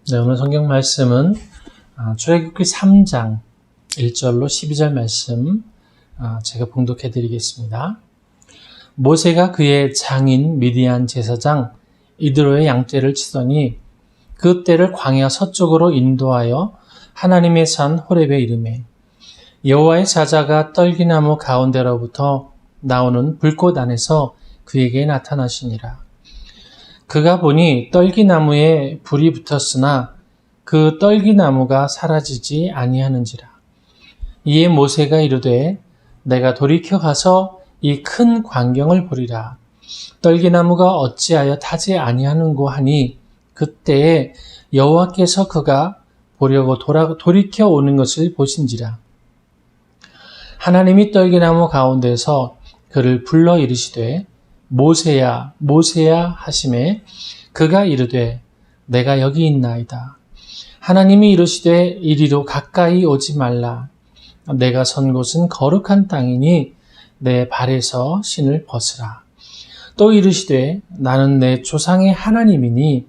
네, 오늘 성경 말씀은 출애굽기 3장 1절로 12절 말씀 제가 봉독해 드리겠습니다. 모세가 그의 장인 미디안 제사장 이드로의 양떼를 치더니 그 떼를 광야 서쪽으로 인도하여 하나님의 산 호렙에 이르매 여호와의 사자가 떨기나무 가운데로부터 나오는 불꽃 안에서 그에게 나타나시니라. 그가 보니 떨기나무에 불이 붙었으나 그 떨기나무가 사라지지 아니하는지라. 이에 모세가 이르되 내가 돌이켜 가서 이 큰 광경을 보리라. 떨기나무가 어찌하여 타지 아니하는고 하니 그때에 여호와께서 그가 보려고 돌이켜 오는 것을 보신지라. 하나님이 떨기나무 가운데서 그를 불러 이르시되 모세야 모세야 하시매 그가 이르되 내가 여기 있나이다. 하나님이 이르시되 이리로 가까이 오지 말라. 내가 선 곳은 거룩한 땅이니 내 발에서 신을 벗으라. 또 이르시되 나는 내 조상의 하나님이니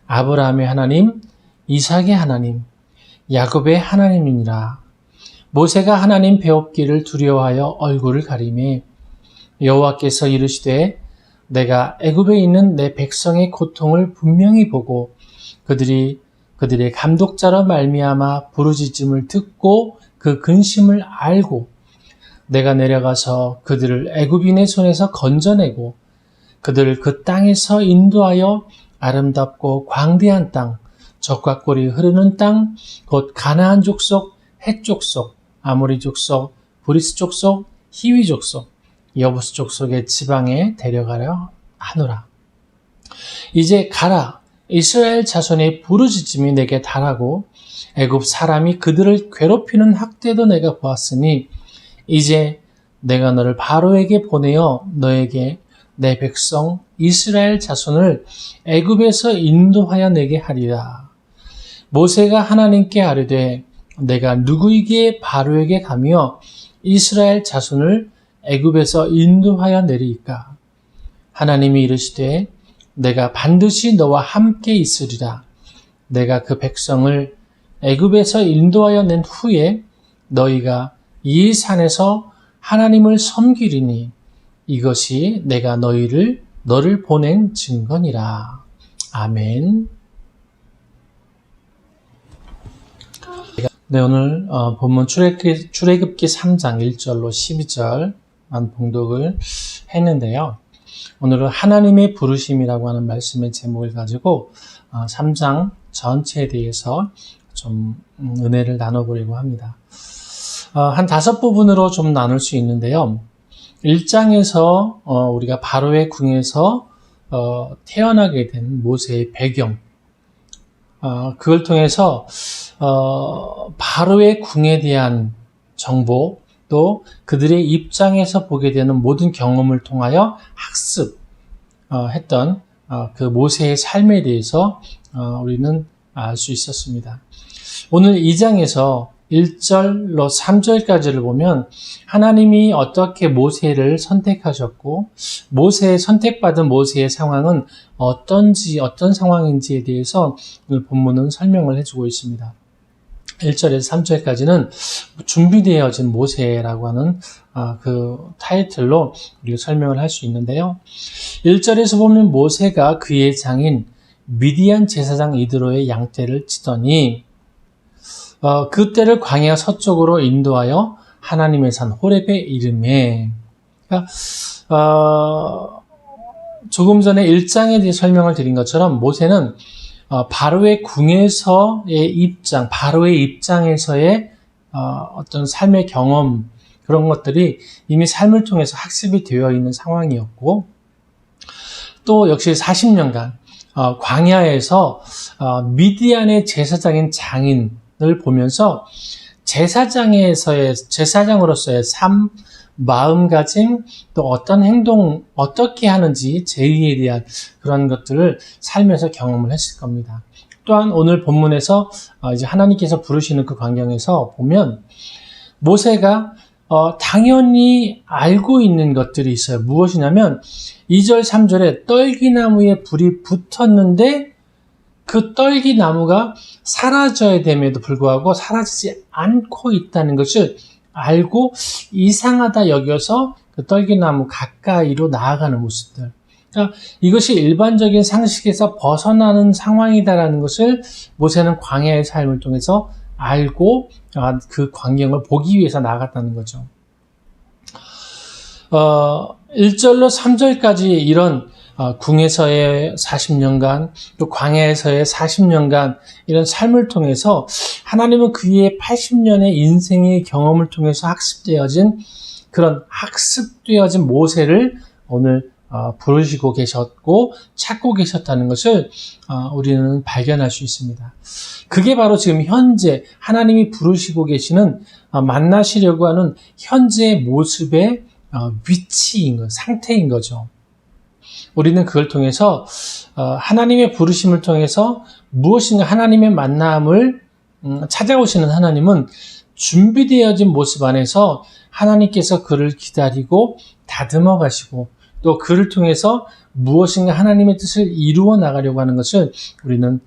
아브라함의 하나님, 이삭의 하나님, 야곱의 하나님이니라. 모세가 하나님 배웁기를 두려워하여 얼굴을 가리매 여호와께서 이르시되 내가 애굽에 있는 내 백성의 고통을 분명히 보고 그들의 감독자로 말미암아 부르짖음을 듣고 그 근심을 알고 내가 내려가서 그들을 애굽인의 손에서 건져내고 그들을 그 땅에서 인도하여 아름답고 광대한 땅, 젖과 꿀이 흐르는 땅, 곧 가나안 족속, 헷 족속, 아모리 족속, 브리스 족속, 히위 족속, 여부스 족속의 지방에 데려가려 하노라. 이제 가라. 이스라엘 자손의 부르짖음이 내게 달하고 애굽 사람이 그들을 괴롭히는 학대도 내가 보았으니 이제 내가 너를 바로에게 보내어 너에게 내 백성 이스라엘 자손을 애굽에서 인도하여 내게 하리라. 모세가 하나님께 아뢰되 내가 누구에게 바로에게 가며 이스라엘 자손을 애굽에서 인도하여 내리이까? 하나님이 이르시되 내가 반드시 너와 함께 있으리라. 내가 그 백성을 애굽에서 인도하여 낸 후에 너희가 이 산에서 하나님을 섬기리니 이것이 내가 너를 보낸 증거니라. 아멘. 네, 오늘 본문 출애굽기 3장 1절로 12절만 봉독을 했는데요. 오늘은 하나님의 부르심이라고 하는 말씀의 제목을 가지고 3장 전체에 대해서 좀 은혜를 나눠보려고 합니다. 한 5부분으로 좀 나눌 수 있는데요. 1장에서 우리가 바로의 궁에서 태어나게 된 모세의 배경, 그걸 통해서 바로의 궁에 대한 정보, 또 그들의 입장에서 보게 되는 모든 경험을 통하여 학습했던 그 모세의 삶에 대해서 우리는 알 수 있었습니다. 오늘 2장에서 1절로 3절까지를 보면 하나님이 어떻게 모세를 선택하셨고 선택받은 모세의 상황은 어떤 상황인지에 대해서 오늘 본문은 설명을 해주고 있습니다. 1절에서 3절까지는 준비되어진 모세라고 하는 그 타이틀로 우리가 설명을 할 수 있는데요. 1절에서 보면 모세가 그의 장인 미디안 제사장 이드로의 양떼를 치더니 그 떼를 광야 서쪽으로 인도하여 하나님의 산 호렙에 이르매. 그러니까 조금 전에 1장에 대해 설명을 드린 것처럼 모세는 바로의 궁에서의 입장, 바로의 입장에서의 어떤 삶의 경험, 그런 것들이 이미 삶을 통해서 학습이 되어 있는 상황이었고, 또 역시 40년간 광야에서 미디안의 제사장인 장인을 보면서 제사장으로서의 삶, 마음가짐, 또 어떤 행동, 어떻게 하는지 제의에 대한 그런 것들을 살면서 경험을 했을 겁니다. 또한 오늘 본문에서 이제 하나님께서 부르시는 그 광경에서 보면 모세가 당연히 알고 있는 것들이 있어요. 무엇이냐면 2절, 3절에 떨기나무에 불이 붙었는데 그 떨기나무가 사라져야 됨에도 불구하고 사라지지 않고 있다는 것을 알고 이상하다 여겨서 그 떨기나무 가까이로 나아가는 모습들. 그러니까 이것이 일반적인 상식에서 벗어나는 상황이다라는 것을 모세는 광야의 삶을 통해서 알고 그 광경을 보기 위해서 나아갔다는 거죠. 1절로 3절까지 이런 궁에서의 40년간 또 광야에서의 40년간 이런 삶을 통해서 하나님은 그의 80년의 인생의 경험을 통해서 학습되어진 그런 학습되어진 모세를 오늘 부르시고 계셨고 찾고 계셨다는 것을 우리는 발견할 수 있습니다. 그게 바로 지금 현재 하나님이 부르시고 계시는 만나시려고 하는 현재의 모습의 위치인 것, 상태인 거죠. 우리는 그걸 통해서 하나님의 부르심을 통해서 무엇인가 하나님의 만남을 찾아오시는 하나님은 준비되어진 모습 안에서 하나님께서 그를 기다리고 다듬어 가시고 또 그를 통해서 무엇인가 하나님의 뜻을 이루어 나가려고 하는 것을 우리는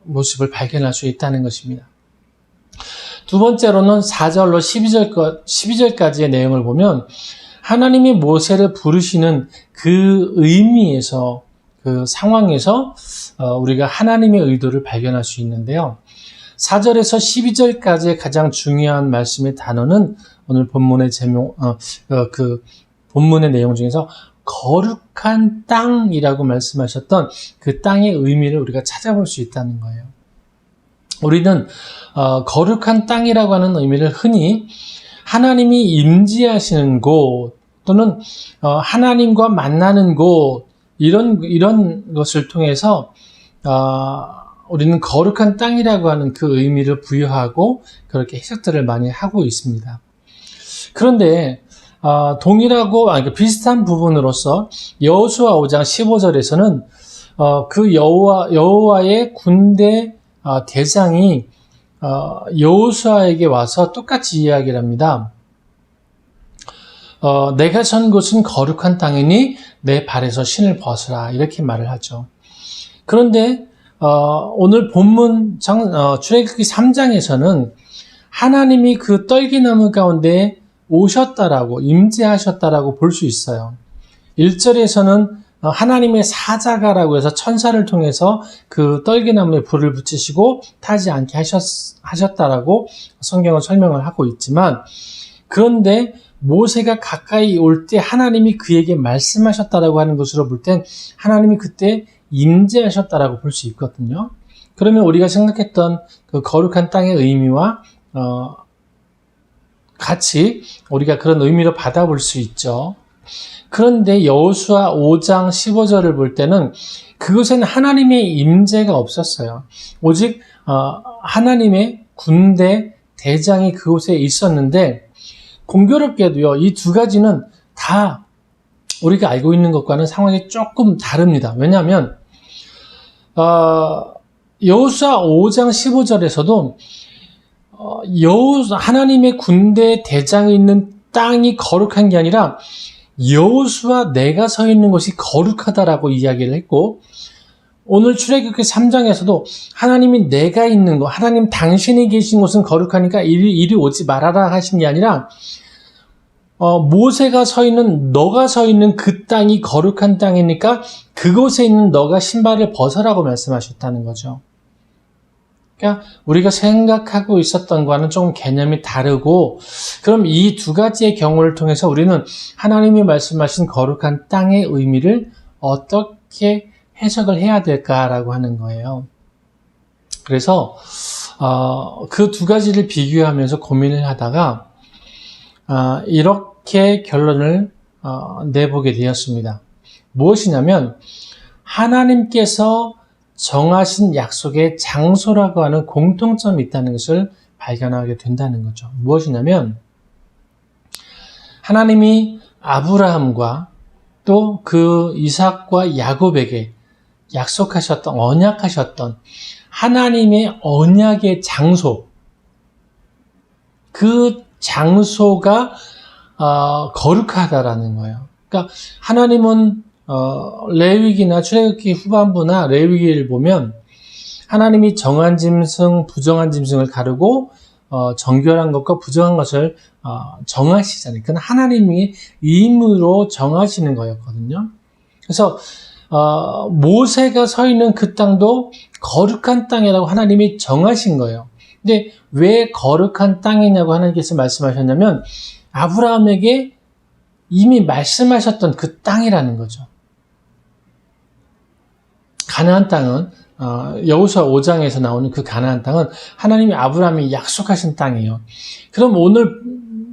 모습을 발견할 수 있다는 것입니다. 두 번째로는 4절로 12절까지의 내용을 보면 하나님이 모세를 부르시는 그 의미에서 그 상황에서 우리가 하나님의 의도를 발견할 수 있는데요. 4절에서 12절까지의 가장 중요한 말씀의 단어는 오늘 본문의 본문의 내용 중에서 거룩한 땅이라고 말씀하셨던 그 땅의 의미를 우리가 찾아볼 수 있다는 거예요. 우리는 거룩한 땅이라고 하는 의미를 흔히 하나님이 임재하시는 곳 또는 하나님과 만나는 곳 이런 것을 통해서 우리는 거룩한 땅이라고 하는 그 의미를 부여하고 그렇게 해석들을 많이 하고 있습니다. 그런데 동일하고 비슷한 부분으로서 여호수아 5장 15절에서는 그 여호와의 군대 대장이 여호수아에게 와서 똑같이 이야기를 합니다. 내가 선 곳은 거룩한 땅이니 내 발에서 신을 벗으라 이렇게 말을 하죠. 그런데 오늘 본문 출애굽기 3장에서는 하나님이 그 떨기나무 가운데 오셨다라고 임재하셨다라고 볼 수 있어요. 1절에서는 하나님의 사자가라고 해서 천사를 통해서 그 떨기나무에 불을 붙이시고 타지 않게 하셨다라고 성경은 설명을 하고 있지만 그런데 모세가 가까이 올 때 하나님이 그에게 말씀하셨다라고 하는 것으로 볼 땐 하나님이 그때 임재하셨다라고 볼 수 있거든요. 그러면 우리가 생각했던 그 거룩한 땅의 의미와 같이 우리가 그런 의미로 받아볼 수 있죠. 그런데 여호수아 5장 15절을 볼 때는 그곳에는 하나님의 임재가 없었어요. 오직 하나님의 군대 대장이 그곳에 있었는데 공교롭게도요, 이 두 가지는 다 우리가 알고 있는 것과는 상황이 조금 다릅니다. 왜냐하면 여호수아 5장 15절에서도 하나님의 군대 대장이 있는 땅이 거룩한 게 아니라 여호수아 내가 서 있는 곳이 거룩하다라고 이야기를 했고 오늘 출애굽기 3장에서도 하나님이 내가 있는 곳, 하나님 당신이 계신 곳은 거룩하니까 이리 오지 말아라 하신 게 아니라 모세가 서 있는, 너가 서 있는 그 땅이 거룩한 땅이니까 그곳에 있는 너가 신발을 벗으라고 말씀하셨다는 거죠. 그러니까 우리가 생각하고 있었던 거와는 조금 개념이 다르고 그럼 이 두 가지의 경우를 통해서 우리는 하나님이 말씀하신 거룩한 땅의 의미를 어떻게 해석을 해야 될까라고 하는 거예요. 그래서 그 두 가지를 비교하면서 고민을 하다가 이렇게 결론을 내보게 되었습니다. 무엇이냐면 하나님께서 정하신 약속의 장소라고 하는 공통점이 있다는 것을 발견하게 된다는 거죠. 무엇이냐면 하나님이 아브라함과 또 그 이삭과 야곱에게 약속하셨던, 언약하셨던 하나님의 언약의 장소, 그 장소가 거룩하다라는 거예요. 그러니까 하나님은 레위기나 출애굽기 후반부나 레위기를 보면 하나님이 정한 짐승, 부정한 짐승을 가르고 정결한 것과 부정한 것을 정하시잖아요. 그건 하나님이 임의로 정하시는 거였거든요. 그래서 모세가 서 있는 그 땅도 거룩한 땅이라고 하나님이 정하신 거예요. 근데 왜 거룩한 땅이냐고 하나님께서 말씀하셨냐면 아브라함에게 이미 말씀하셨던 그 땅이라는 거죠. 가나안 땅은 여호수아 5장에서 나오는 그 가나안 땅은 하나님이 아브라함이 약속하신 땅이에요. 그럼 오늘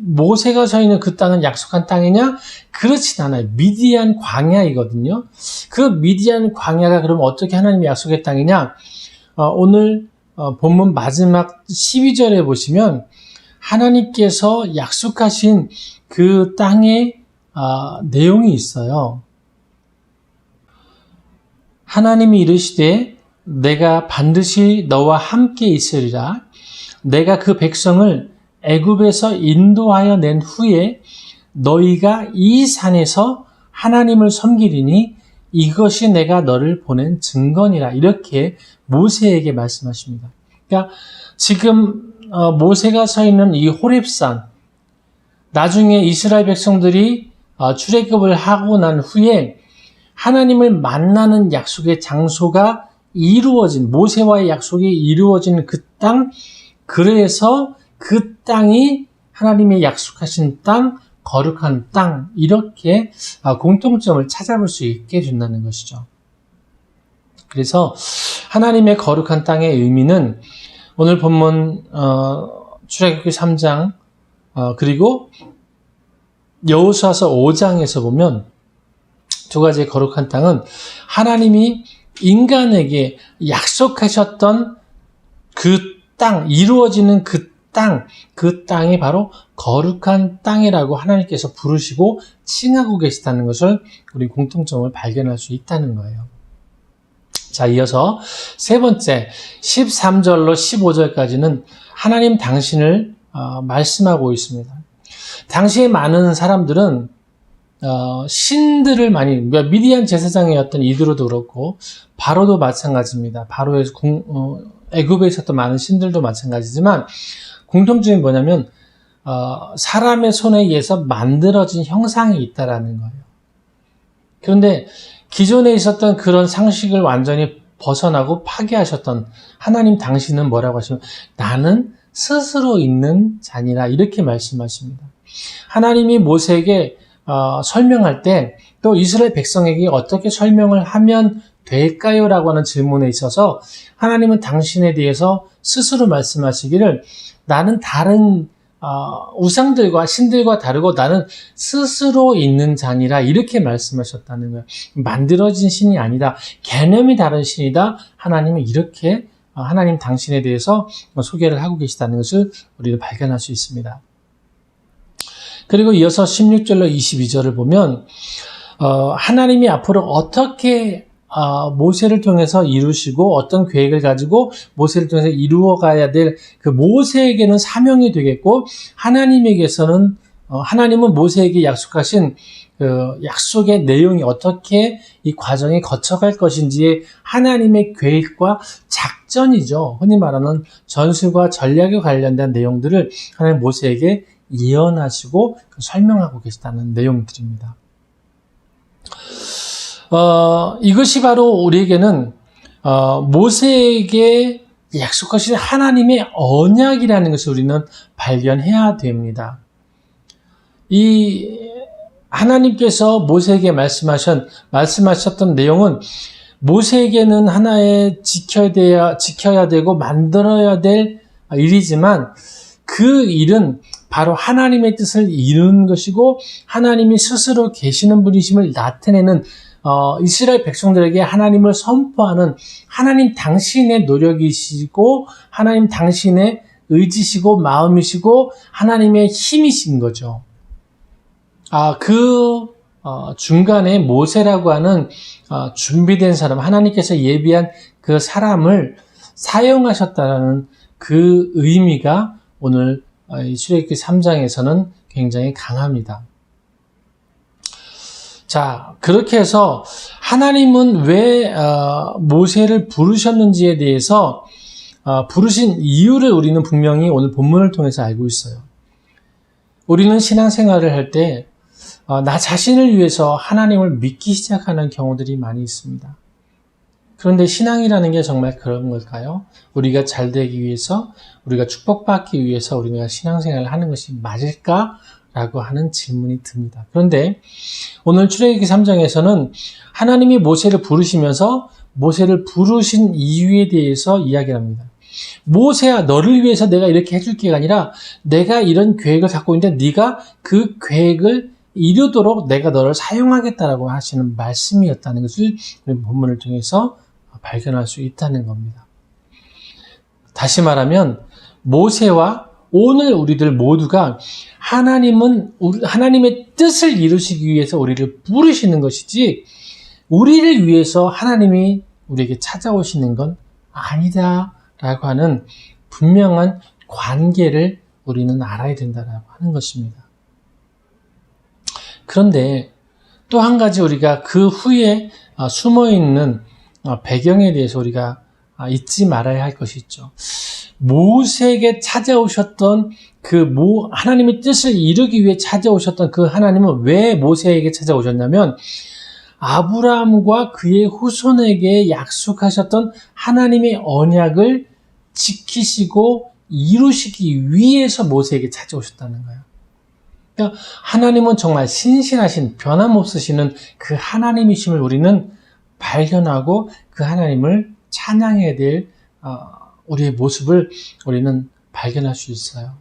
모세가 서 있는 그 땅은 약속한 땅이냐? 그렇진 않아요. 미디안 광야이거든요. 그 미디안 광야가 그럼 어떻게 하나님이 약속의 땅이냐? 오늘 본문 마지막 12절에 보시면 하나님께서 약속하신 그 땅의 내용이 있어요. 하나님이 이르시되 내가 반드시 너와 함께 있으리라. 내가 그 백성을 애굽에서 인도하여 낸 후에 너희가 이 산에서 하나님을 섬기리니 이것이 내가 너를 보낸 증거니라. 이렇게 모세에게 말씀하십니다. 그러니까 지금 모세가 서 있는 이 호렙산, 나중에 이스라엘 백성들이 출애굽을 하고 난 후에 하나님을 만나는 약속의 장소가 이루어진, 모세와의 약속이 이루어진 그 땅, 그래서 그 땅이 하나님의 약속하신 땅, 거룩한 땅, 이렇게 공통점을 찾아볼 수 있게 해준다는 것이죠. 그래서 하나님의 거룩한 땅의 의미는 오늘 본문 출애굽기 3장 그리고 여호수아서 5장에서 보면 두 가지의 거룩한 땅은 하나님이 인간에게 약속하셨던 그 땅, 이루어지는 그 땅이 바로 거룩한 땅이라고 하나님께서 부르시고 칭하고 계시다는 것을 우리 공통점을 발견할 수 있다는 거예요. 자, 이어서 세 번째 13절로 15절까지는 하나님 당신을 말씀하고 있습니다. 당시에 많은 사람들은 신들을 많이, 미디안 제사장이었던 이드로도 그렇고 바로도 마찬가지입니다. 바로의 애굽에 있었던 많은 신들도 마찬가지지만 공통점이 뭐냐면 사람의 손에 의해서 만들어진 형상이 있다라는 거예요. 그런데 기존에 있었던 그런 상식을 완전히 벗어나고 파괴하셨던 하나님 당신은 뭐라고 하시면 나는 스스로 있는 자니라 이렇게 말씀하십니다. 하나님이 모세에게 설명할 때 또 이스라엘 백성에게 어떻게 설명을 하면 될까요? 라고 하는 질문에 있어서 하나님은 당신에 대해서 스스로 말씀하시기를 나는 다른 우상들과 신들과 다르고 나는 스스로 있는 자니라 이렇게 말씀하셨다는 거예요. 만들어진 신이 아니다. 개념이 다른 신이다. 하나님은 이렇게 하나님 당신에 대해서 소개를 하고 계시다는 것을 우리는 발견할 수 있습니다. 그리고 이어서 16절로 22절을 보면 하나님이 앞으로 어떻게 모세를 통해서 이루시고 어떤 계획을 가지고 모세를 통해서 이루어가야 될 그 모세에게는 사명이 되겠고 하나님에게서는 하나님은 모세에게 약속하신 그 약속의 내용이 어떻게 이 과정이 거쳐갈 것인지의 하나님의 계획과 작전이죠. 흔히 말하는 전술과 전략에 관련된 내용들을 하나님 모세에게 예언하시고 설명하고 계시다는 내용들입니다. 이것이 바로 우리에게는 모세에게 약속하신 하나님의 언약이라는 것을 우리는 발견해야 됩니다. 이 하나님께서 모세에게 말씀하셨던 내용은 모세에게는 하나의 지켜야 되고 만들어야 될 일이지만 그 일은 바로 하나님의 뜻을 이루는 것이고 하나님이 스스로 계시는 분이심을 나타내는 이스라엘 백성들에게 하나님을 선포하는 하나님 당신의 노력이시고 하나님 당신의 의지시고 마음이시고 하나님의 힘이신 거죠. 중간에 모세라고 하는 준비된 사람, 하나님께서 예비한 그 사람을 사용하셨다는 그 의미가 오늘 출애굽기 3장에서는 굉장히 강합니다. 자, 그렇게 해서 하나님은 왜 모세를 부르셨는지에 대해서 부르신 이유를 우리는 분명히 오늘 본문을 통해서 알고 있어요. 우리는 신앙생활을 할 때 나 자신을 위해서 하나님을 믿기 시작하는 경우들이 많이 있습니다. 그런데 신앙이라는 게 정말 그런 걸까요? 우리가 잘 되기 위해서, 우리가 축복받기 위해서 우리가 신앙생활을 하는 것이 맞을까? 라고 하는 질문이 듭니다. 그런데 오늘 출애굽기 3장에서는 하나님이 모세를 부르시면서 모세를 부르신 이유에 대해서 이야기를 합니다. 모세야, 너를 위해서 내가 이렇게 해줄게가 아니라 내가 이런 계획을 갖고 있는데 네가 그 계획을 이루도록 내가 너를 사용하겠다라고 하시는 말씀이었다는 것을 본문을 통해서 발견할 수 있다는 겁니다. 다시 말하면 모세와 오늘 우리들 모두가 하나님의 뜻을 이루시기 위해서 우리를 부르시는 것이지 우리를 위해서 하나님이 우리에게 찾아오시는 건 아니다라고 하는 분명한 관계를 우리는 알아야 된다라고 하는 것입니다. 그런데 또 한 가지 우리가 그 후에 숨어있는 배경에 대해서 우리가 잊지 말아야 할 것이 있죠. 모세에게 찾아오셨던 하나님의 뜻을 이루기 위해 찾아오셨던 그 하나님은 왜 모세에게 찾아오셨냐면 아브라함과 그의 후손에게 약속하셨던 하나님의 언약을 지키시고 이루시기 위해서 모세에게 찾아오셨다는 거예요. 그러니까 하나님은 정말 신실하신 변함없으시는 그 하나님이심을 우리는 발견하고 그 하나님을 찬양해야 될 우리의 모습을 우리는 발견할 수 있어요.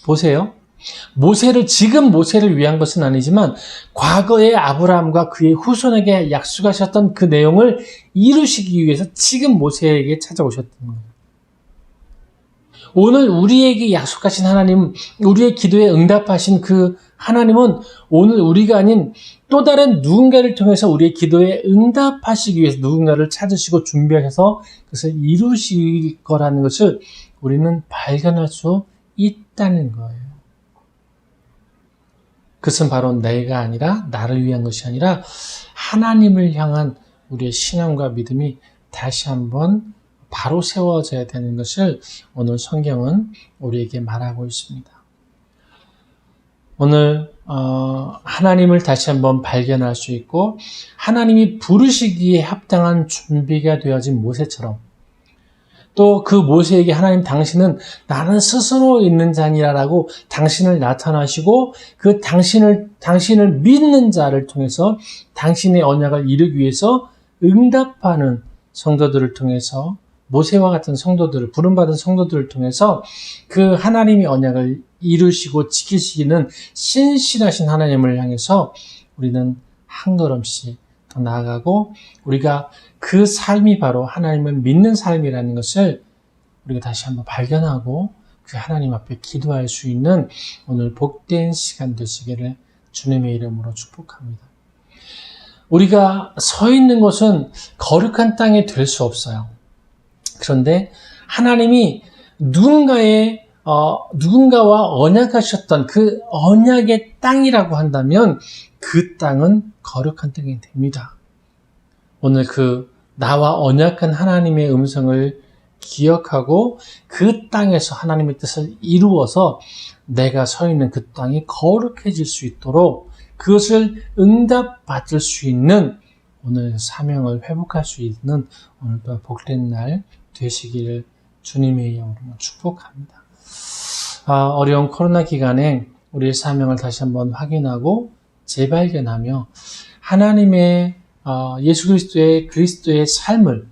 보세요. 지금 모세를 위한 것은 아니지만 과거의 아브라함과 그의 후손에게 약속하셨던 그 내용을 이루시기 위해서 지금 모세에게 찾아오셨던 거예요. 오늘 우리에게 약속하신 하나님, 우리의 기도에 응답하신 그 하나님은 오늘 우리가 아닌 또 다른 누군가를 통해서 우리의 기도에 응답하시기 위해서 누군가를 찾으시고 준비하셔서 그것을 이루실 거라는 것을 우리는 발견할 수 있다는 거예요. 그것은 바로 내가 아니라 나를 위한 것이 아니라 하나님을 향한 우리의 신앙과 믿음이 다시 한번 바로 세워져야 되는 것을 오늘 성경은 우리에게 말하고 있습니다. 오늘 하나님을 다시 한번 발견할 수 있고 하나님이 부르시기에 합당한 준비가 되어진 모세처럼 또 그 모세에게 하나님 당신은 나는 스스로 있는 자니라라고 당신을 나타나시고 그 당신을 믿는 자를 통해서 당신의 언약을 이루기 위해서 응답하는 성도들을 통해서 모세와 같은 성도들을 부름받은 성도들을 통해서 그 하나님의 언약을 이루시고 지키시기는 신실하신 하나님을 향해서 우리는 한 걸음씩 더 나아가고 우리가 그 삶이 바로 하나님을 믿는 삶이라는 것을 우리가 다시 한번 발견하고 그 하나님 앞에 기도할 수 있는 오늘 복된 시간 되시기를 주님의 이름으로 축복합니다. 우리가 서 있는 곳은 거룩한 땅이 될 수 없어요. 그런데 하나님이 누군가와 언약하셨던 그 언약의 땅이라고 한다면 그 땅은 거룩한 땅이 됩니다. 오늘 나와 언약한 하나님의 음성을 기억하고 그 땅에서 하나님의 뜻을 이루어서 내가 서 있는 그 땅이 거룩해질 수 있도록 그것을 응답받을 수 있는 오늘 사명을 회복할 수 있는 오늘도 복된 날 되시기를 주님의 이름으로 축복합니다. 어려운 코로나 기간에 우리의 사명을 다시 한번 확인하고 재발견하며 하나님의 예수 그리스도의 삶을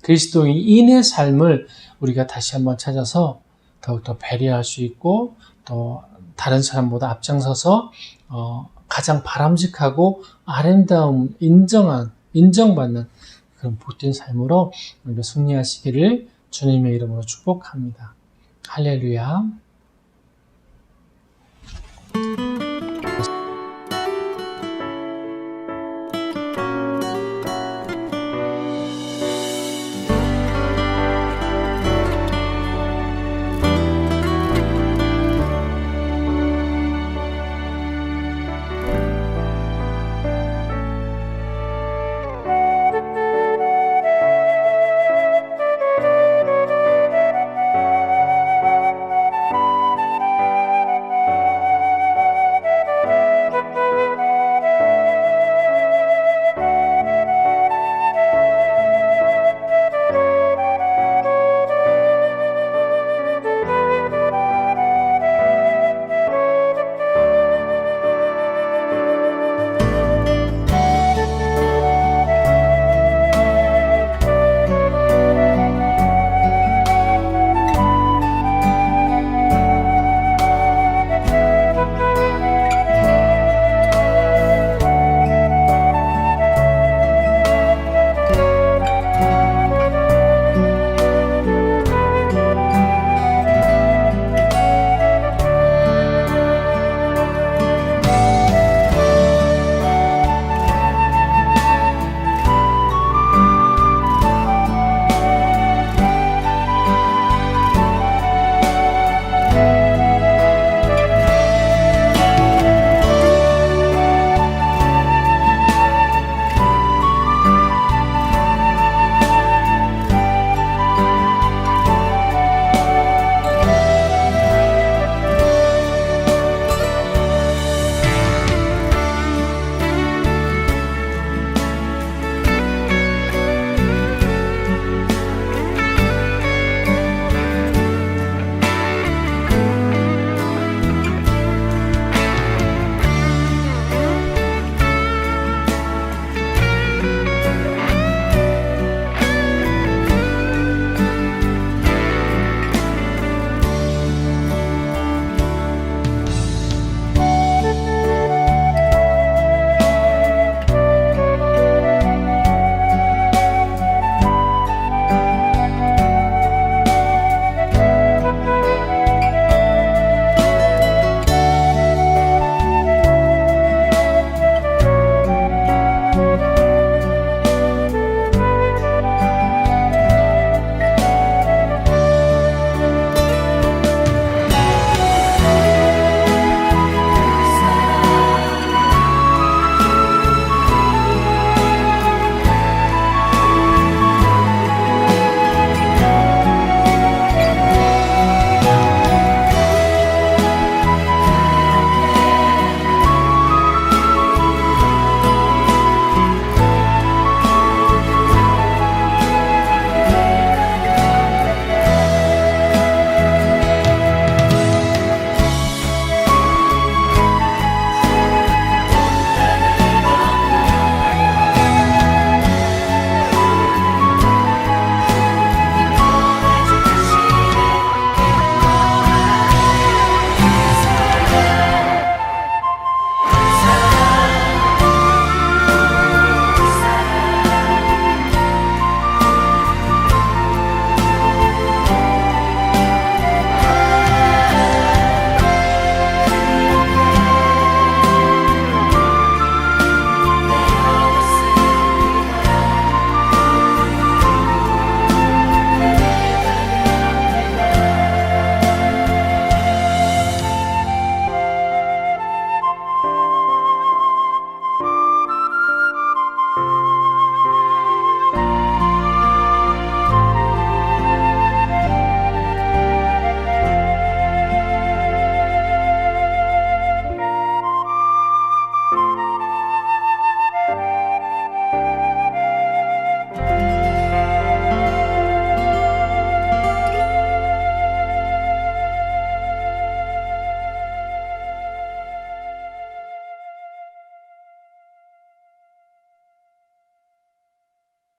그리스도인의 삶을 우리가 다시 한번 찾아서 더욱더 배려할 수 있고 또 다른 사람보다 앞장서서 가장 바람직하고 아름다움 인정받는 그런 복된 삶으로 우리가 승리하시기를 주님의 이름으로 축복합니다. 할렐루야.